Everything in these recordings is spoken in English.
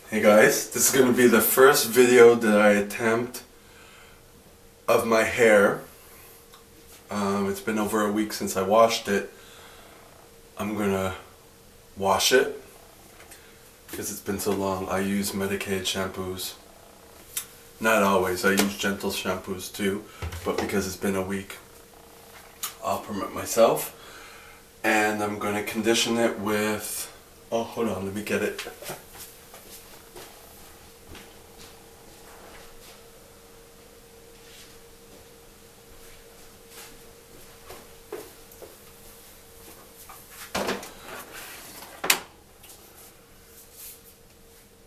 Hey guys, this is going to be the first video that I attempt of my hair. It's been over a week since I washed it. I'm going to wash it because it's been so long. I use medicated shampoos. Not always, I use gentle shampoos too, but because it's been a week, I'll permit myself. And I'm going to condition it with, oh hold on, let me get it.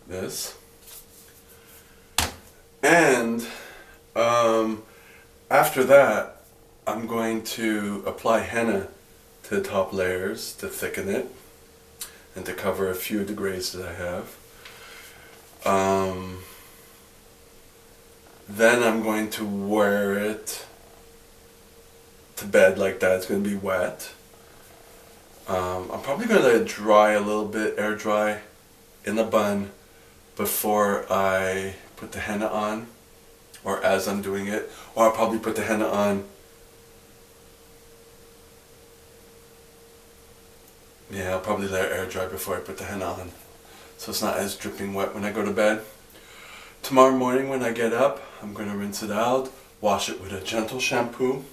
This. And after that, I'm going to apply henna to the top layers to thicken it and to cover a few of the grays that I have. Then I'm going to wear it to bed like that. It's going to be wet. I'm probably going to let it dry a little bit, air dry in the bun before I put the henna on, or as I'm doing it, or I'll probably put the henna on. Yeah, I'll probably let it air dry before I put the henna on, so it's not as dripping wet when I go to bed. Tomorrow morning when I get up, I'm going to rinse it out, wash it with a gentle shampoo.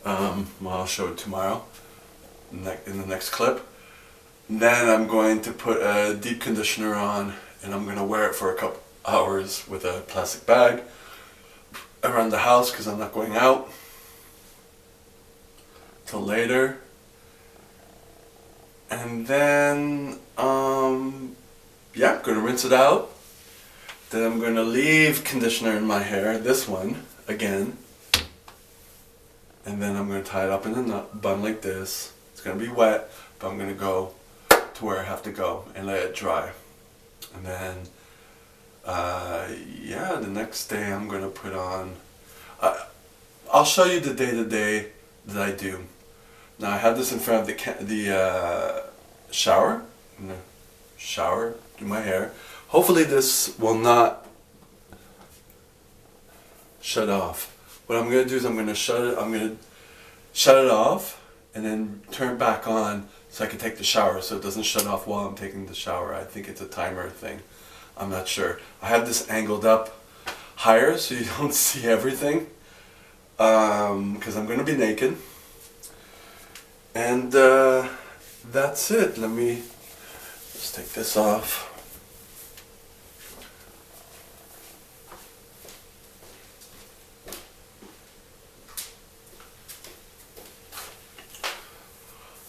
Well, I'll show it tomorrow in the next clip. Then I'm going to put a deep conditioner on, and I'm going to wear it for a couple hours with a plastic bag around the house because I'm not going out till later. And then, yeah, I'm going to rinse it out. Then I'm going to leave conditioner in my hair, this one, again. And then I'm going to tie it up in a bun like this. It's going to be wet, but I'm going to go to where I have to go and let it dry. And then, yeah, the next day I'm going to put on, I'll show you the day-to-day that I do. Now I have this in front of the shower. I'm going to shower, do my hair. Hopefully this will not shut off. What I'm going to do is I'm going to shut it off and then turn it back on so I can take the shower so it doesn't shut off while I'm taking the shower. I think it's a timer thing. I'm not sure. I have this angled up higher so you don't see everything because I'm going to be naked. And that's it. Let me just take this off.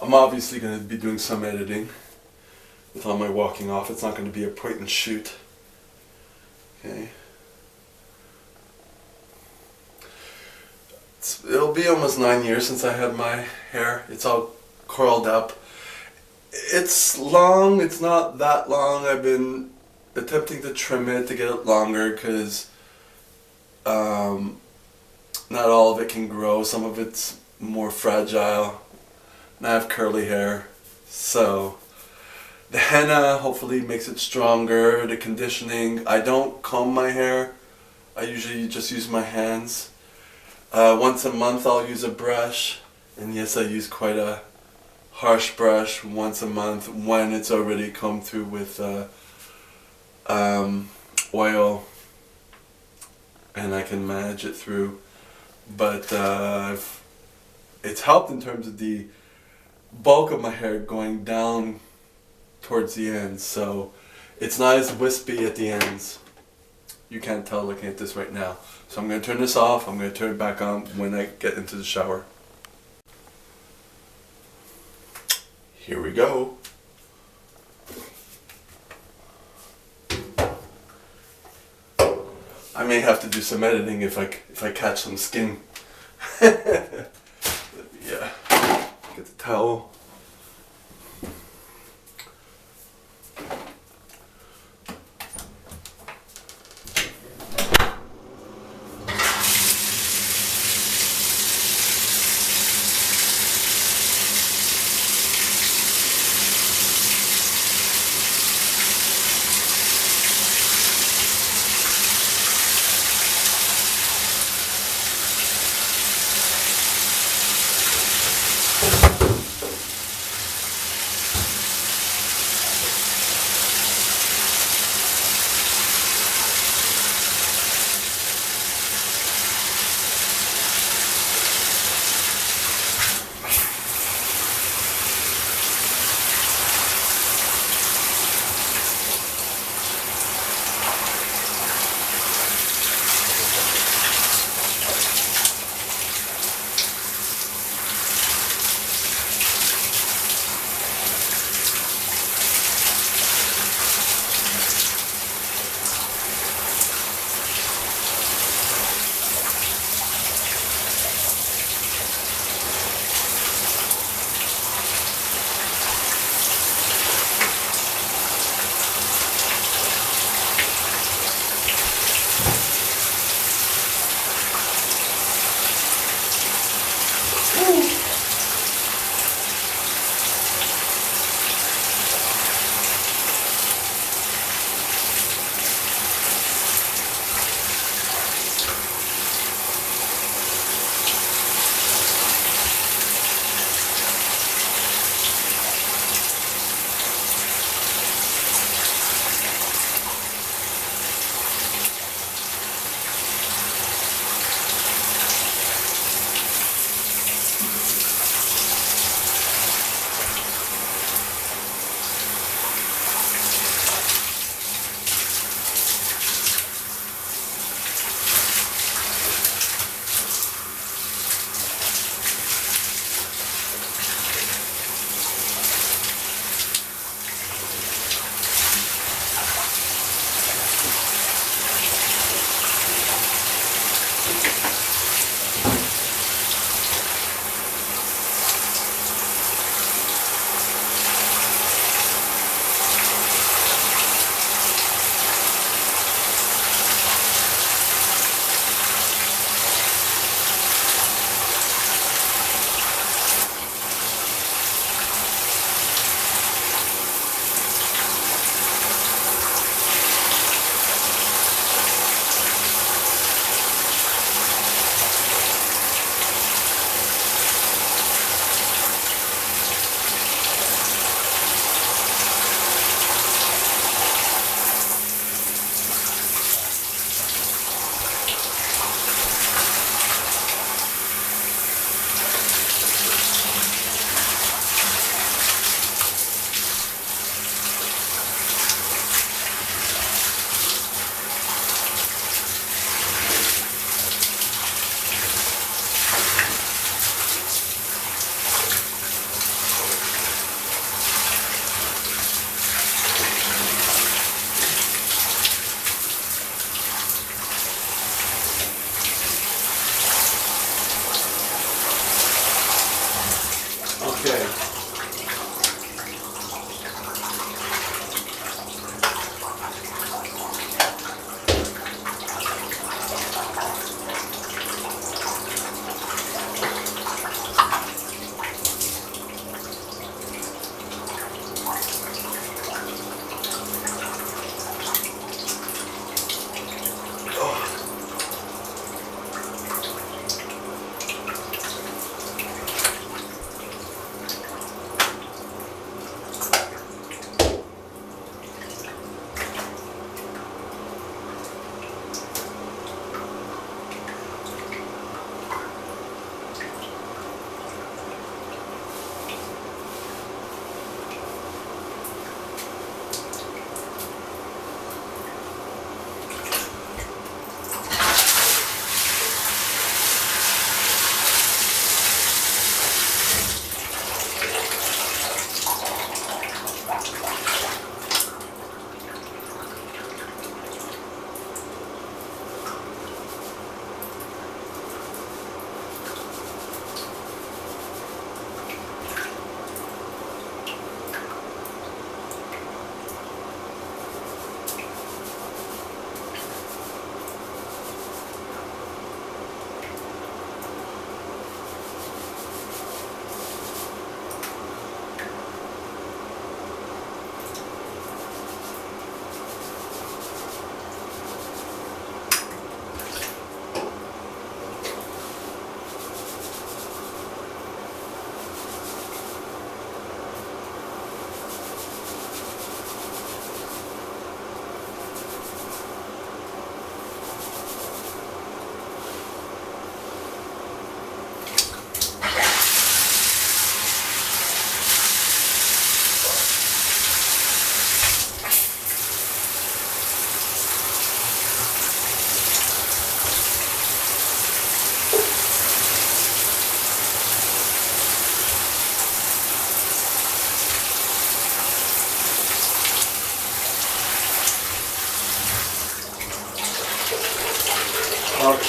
I'm obviously going to be doing some editing with all my walking off. It's not going to be a point and shoot. Okay. It'll be almost 9 years since I had my hair. It's all curled up. It's long. It's not that long. I've been attempting to trim it to get it longer because not all of it can grow. Some of it's more fragile. And I have curly hair, so the henna hopefully makes it stronger. The conditioning, I don't comb my hair. I usually just use my hands. Once a month I'll use a brush, and yes, I use quite a harsh brush once a month when it's already combed through with oil, and I can manage it through. But it's helped in terms of the bulk of my hair going down towards the ends, so it's not as wispy at the ends. You can't tell looking at this right now. So I'm going to turn this off. I'm going to turn it back on when I get into the shower. Here we go. I may have to do some editing if I catch some skin. Yeah. Get the towel.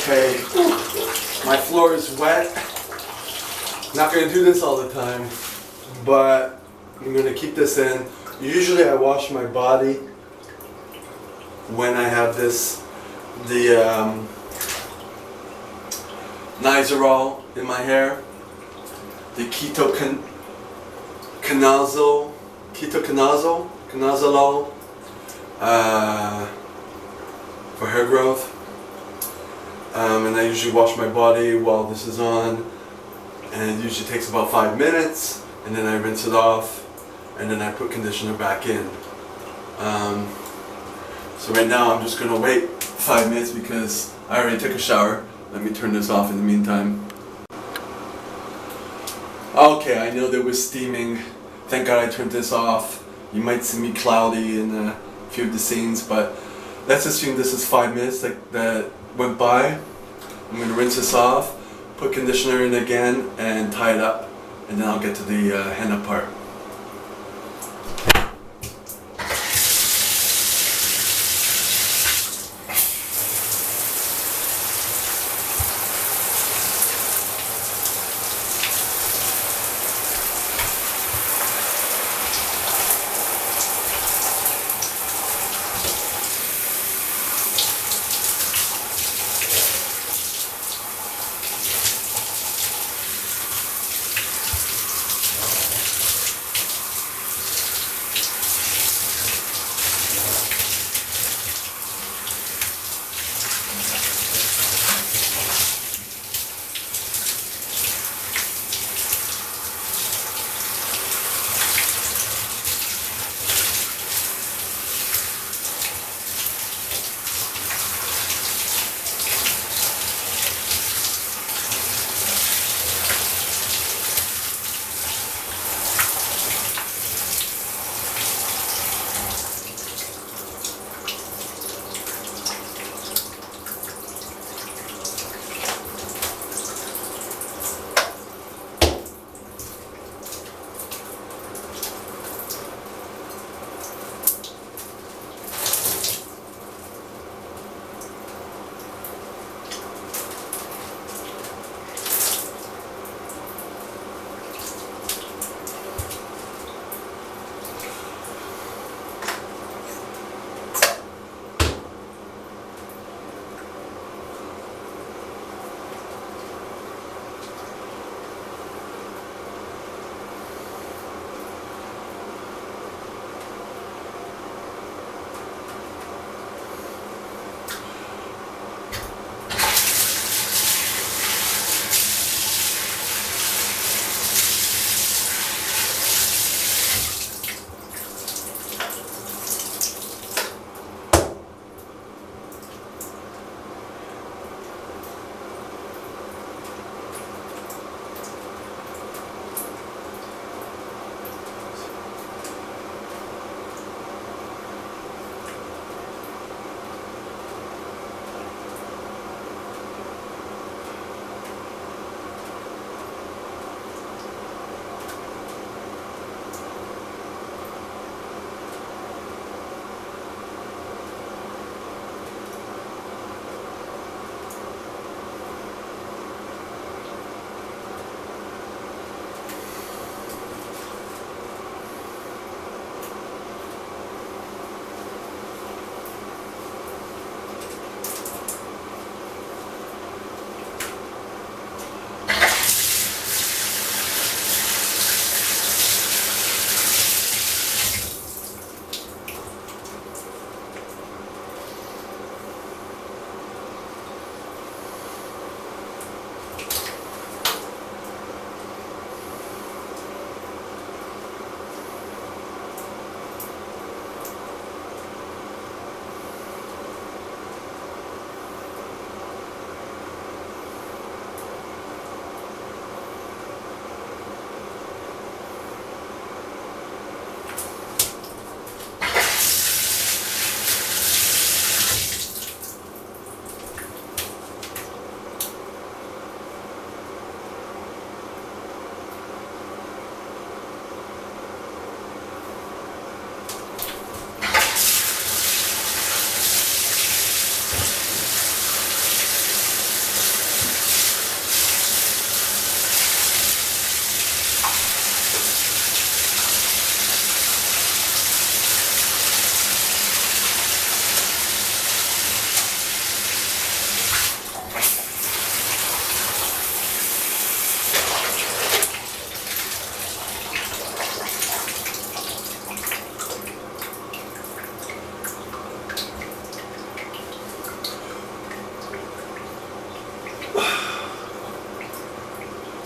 Okay, my floor is wet. Not gonna do this all the time, but I'm gonna keep this in. Usually I wash my body when I have the Nizoral in my hair, the ketoconazole for hair growth. And I usually wash my body while this is on, and it usually takes about 5 minutes, and then I rinse it off, and then I put conditioner back in. So right now I'm just going to wait 5 minutes because I already took a shower. Let me turn this off in the meantime. Okay, I know there was steaming. Thank God I turned this off. You might see me cloudy in a few of the scenes, but let's assume this is 5 minutes that went by. I'm going to rinse this off, put conditioner in again, and tie it up, and then I'll get to the henna part.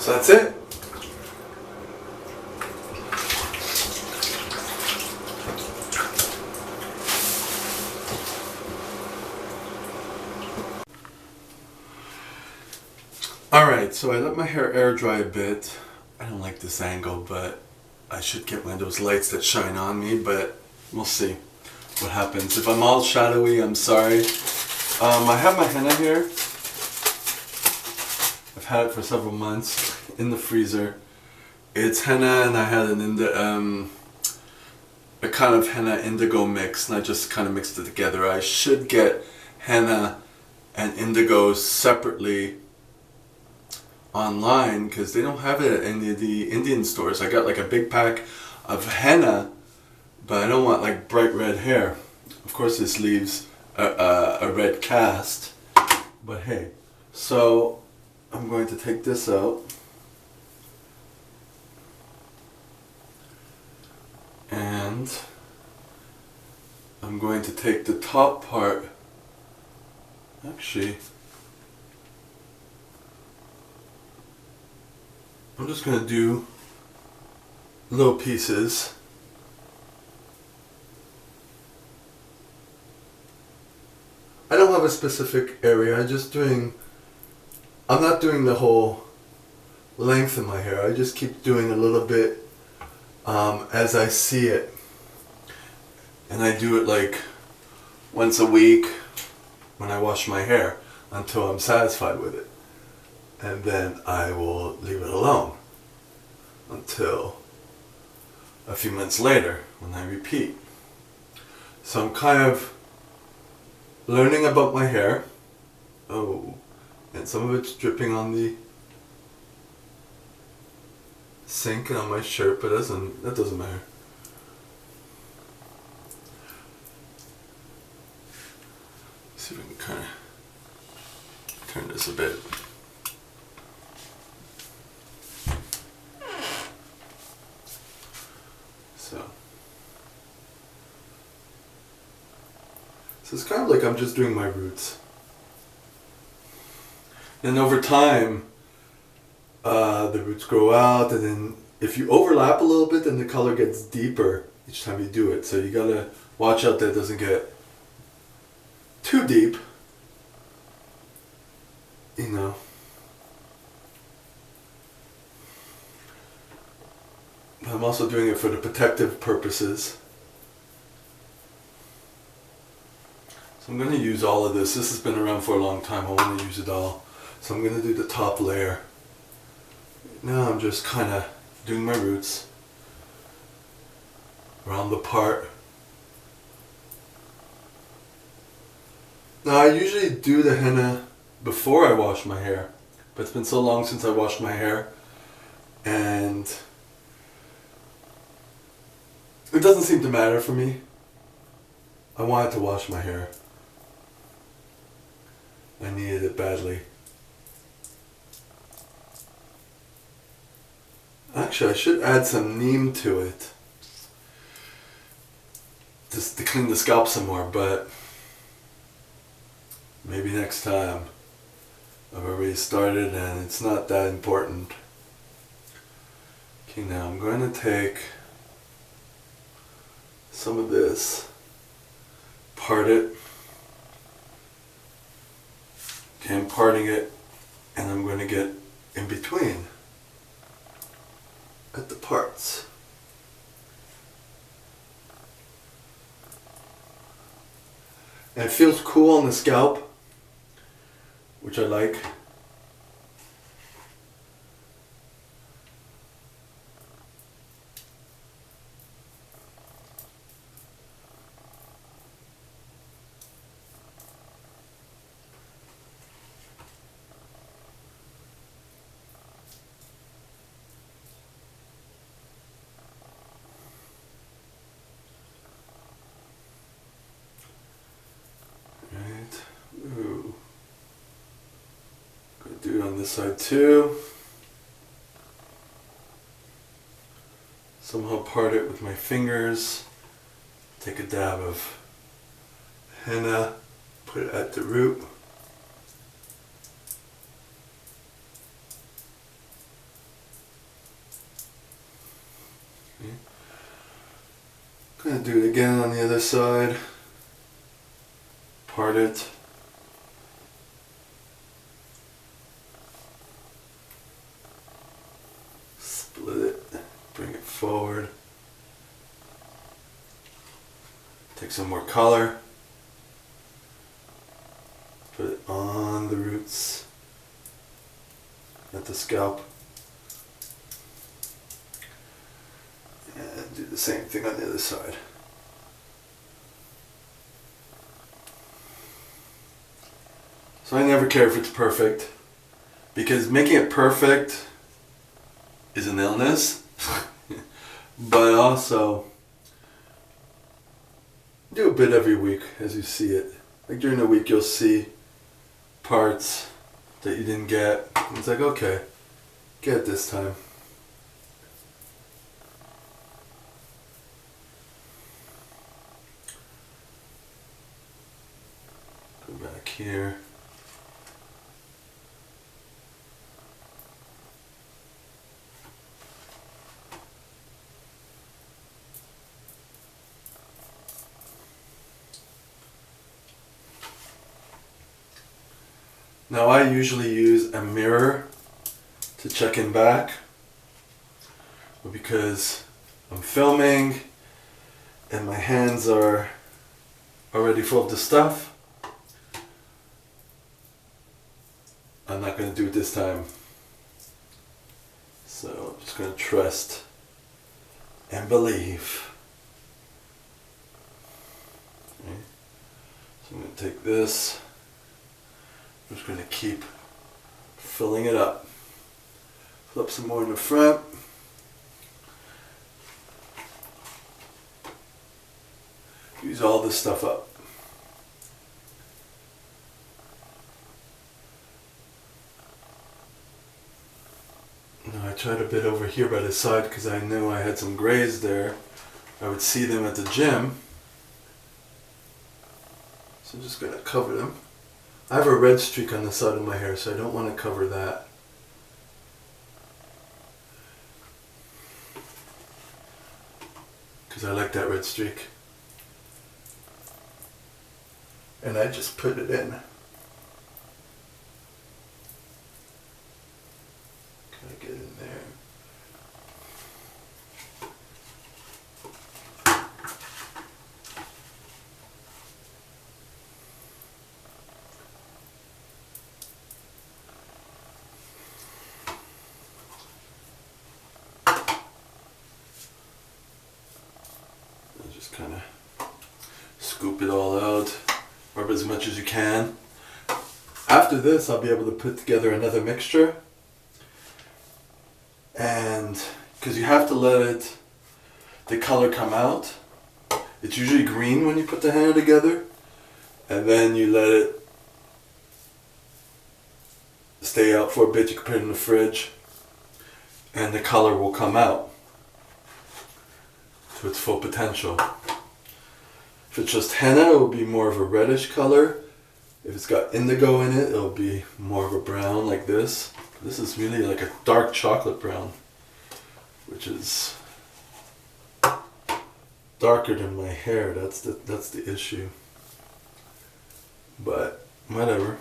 So that's it. Alright, so I let my hair air dry a bit. I don't like this angle, but I should get one of those lights that shine on me, but we'll see what happens. If I'm all shadowy, I'm sorry. I have my henna here. I've had it for several months in the freezer. It's henna, and I had a kind of henna indigo mix, and I just kind of mixed it together. I should get henna and indigo separately online because they don't have it at any of the Indian stores. I got like a big pack of henna, but I don't want like bright red hair. Of course this leaves a red cast, but hey. So I'm going to take this out and I'm going to take the top part. Actually, I'm just going to do little pieces. I don't have a specific area, I'm not doing the whole length of my hair. I just keep doing a little bit as I see it. And I do it like once a week when I wash my hair until I'm satisfied with it. And then I will leave it alone until a few months later when I repeat. So I'm kind of learning about my hair. Oh, and some of it's dripping on the sink and on my shirt, but that doesn't matter. Let's see if we can kind of turn this a bit. So it's kind of like I'm just doing my roots. And over time, the roots grow out, and then if you overlap a little bit, then the color gets deeper each time you do it. So you gotta watch out that it doesn't get too deep, you know. I'm also doing it for the protective purposes. So I'm going to use all of this. This has been around for a long time. I want to use it all. So I'm going to do the top layer. Now I'm just kind of doing my roots around the part. Now I usually do the henna before I wash my hair, but it's been so long since I washed my hair, and it doesn't seem to matter for me. I wanted to wash my hair. I needed it badly. Actually, I should add some neem to it just to clean the scalp some more, but maybe next time. I've already started and it's not that important. Okay, now I'm going to take some of this, part it. Okay, I'm parting it, and I'm going to get in between at the parts. And it feels cool on the scalp, which I like. Ooh. Gonna do it on this side too. Somehow part it with my fingers. Take a dab of henna, put it at the root. I'm gonna do it again on the other side. Part it. Split it. Bring it forward. Take some more color. Put it on the roots at the scalp. And do the same thing on the other side. So I never care if it's perfect, because making it perfect is an illness. But also do a bit every week as you see it. Like during the week you'll see parts that you didn't get. And it's like, okay, get it this time. Go back here. Now I usually use a mirror to check in back, because I'm filming and my hands are already full of the stuff. I'm not going to do it this time. So I'm just going to trust and believe. Okay. So I'm going to take this. I'm just going to keep filling it up. Fill up some more in the front. Use all this stuff up. Now I tried a bit over here by the side because I knew I had some grays there. I would see them at the gym. So I'm just going to cover them. I have a red streak on the side of my hair, so I don't want to cover that. Because I like that red streak. And I just put it in. Kind of get in there. Kind of scoop it all out, rub as much as you can. After this I'll be able to put together another mixture, and because you have to let the color come out. It's usually green when you put the henna together, and then you let it stay out for a bit. You can put it in the fridge and the color will come out to its full potential. If it's just henna, it will be more of a reddish color. If it's got indigo in it, it'll be more of a brown like this. This is really like a dark chocolate brown, which is darker than my hair. That's the issue. But whatever.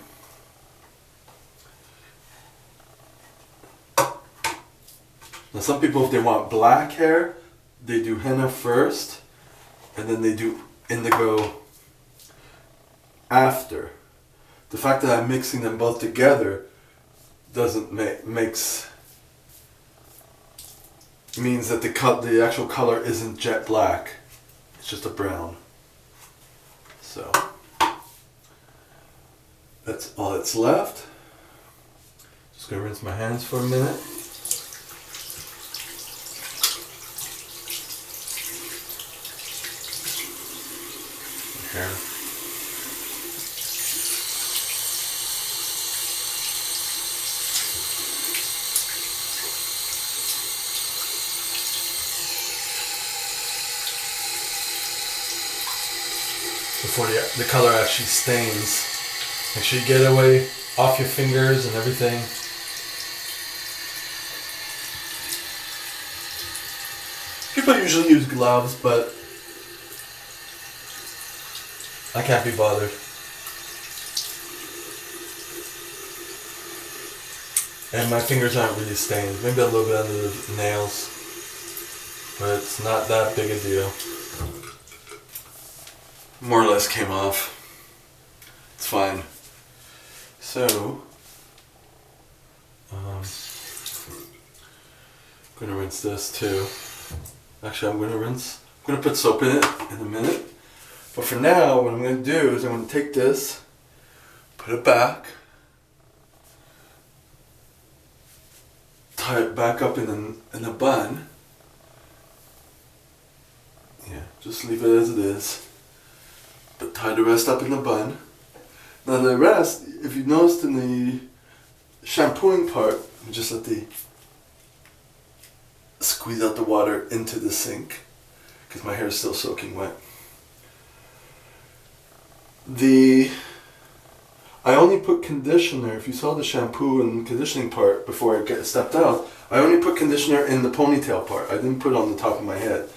Now some people, if they want black hair, they do henna first, and then they do indigo after. The fact that I'm mixing them both together doesn't means that the actual color isn't jet black. It's just a brown. So that's all that's left. Just gonna rinse my hands for a minute. Hair. Before the color actually stains, make sure you get it away off your fingers and everything. People usually use gloves, but I can't be bothered. And my fingers aren't really stained. Maybe a little bit under the nails. But it's not that big a deal. More or less came off. It's fine. So, I'm gonna rinse this too. Actually, I'm gonna put soap in it in a minute. But for now, what I'm gonna do is I'm gonna take this, put it back, tie it back up in a bun. Yeah, just leave it as it is. But tie the rest up in the bun. Now the rest, if you noticed in the shampooing part, you just let the squeeze out the water into the sink because my hair is still soaking wet. I only put conditioner. If you saw the shampoo and conditioning part before I stepped out, I only put conditioner in the ponytail part. I didn't put it on the top of my head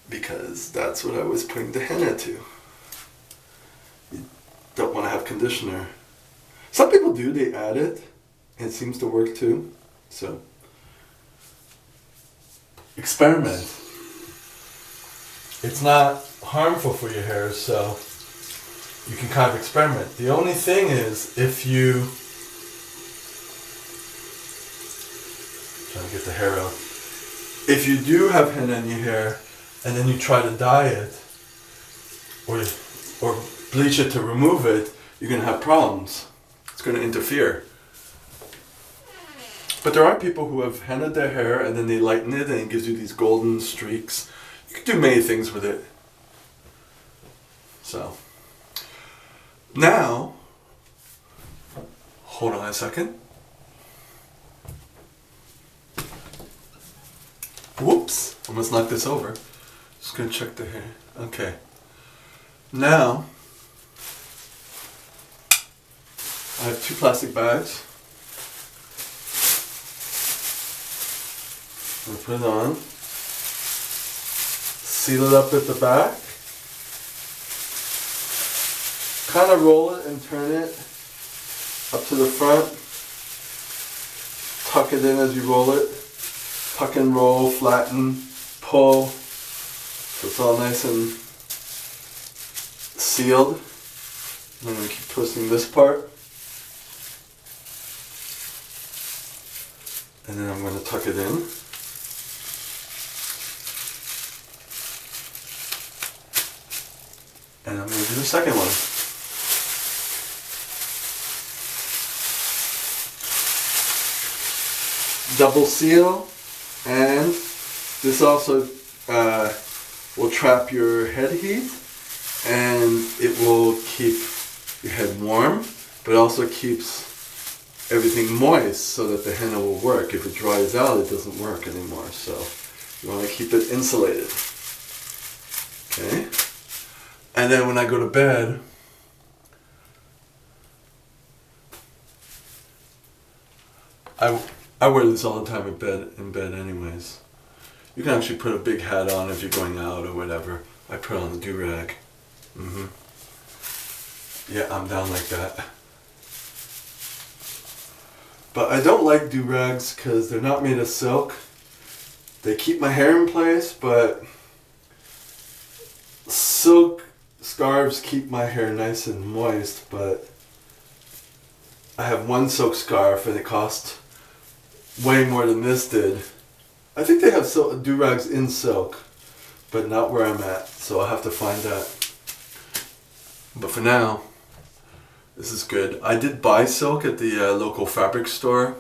because that's what I was putting the henna to. You don't want to have conditioner. Some people do, they add it, and it seems to work too. So, experiment. It's not harmful for your hair, so you can kind of experiment. The only thing is, if you, trying to get the hair out, if you do have henna in your hair, and then you try to dye it, or bleach it to remove it, you're going to have problems. It's going to interfere. But there are people who have hennaed their hair and then they lighten it and it gives you these golden streaks. You can do many things with it. So, now, hold on a second. Whoops, I almost knocked this over. Just going to check the hair. Okay. Now, I have 2 plastic bags. I'm going to put it on. Seal it up at the back. Kind of roll it and turn it up to the front. Tuck it in as you roll it. Tuck and roll, flatten, pull. So it's all nice and sealed. I'm going to keep twisting this part. And then I'm going to tuck it in. And I'm going to do the second one. Double seal, and this also will trap your head heat, and it will keep your head warm, but also keeps everything moist so that the henna will work. If it dries out, it doesn't work anymore. So you want to keep it insulated. Okay? And then when I go to bed, I wear this all the time in bed anyways. You can actually put a big hat on if you're going out or whatever. I put on the do-rag. Yeah, I'm down like that. But I don't like do-rags because they're not made of silk. They keep my hair in place, but silk scarves keep my hair nice and moist, but I have one silk scarf and it cost way more than this did. I think they have do-rags in silk, but not where I'm at, so I'll have to find that. But for now, this is good. I did buy silk at the local fabric store,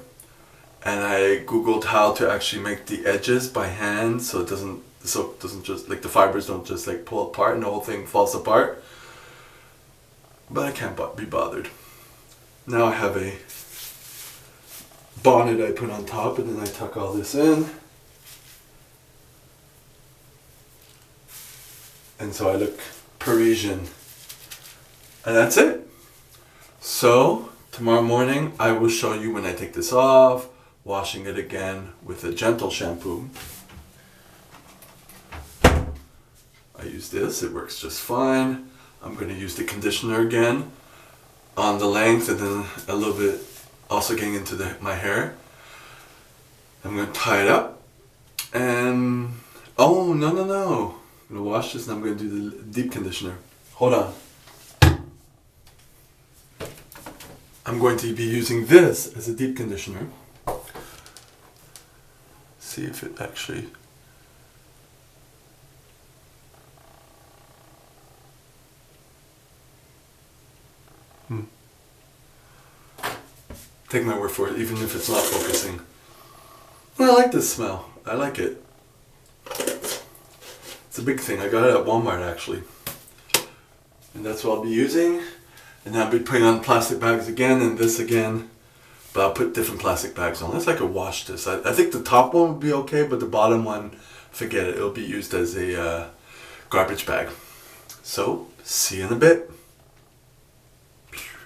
and I googled how to actually make the edges by hand so it doesn't, the silk doesn't just, like the fibers don't just like pull apart and the whole thing falls apart. But I can't be bothered. Now I have a bonnet I put on top, and then I tuck all this in. And so I look Parisian. And that's it. So, tomorrow morning I will show you when I take this off, washing it again with a gentle shampoo. I use this, it works just fine. I'm going to use the conditioner again on the length and then a little bit also getting into my hair. I'm going to tie it up and oh no. I'm going to wash this and I'm going to do the deep conditioner. Hold on. I'm going to be using this as a deep conditioner. See if it actually... Take my word for it, even if it's not focusing. Well, I like this smell. I like it. It's a big thing. I got it at Walmart actually. And that's what I'll be using. And then I'll be putting on plastic bags again and this again. But I'll put different plastic bags on. Unless I could wash this. I think the top one would be okay, but the bottom one, forget it. It'll be used as a garbage bag. So, see you in a bit.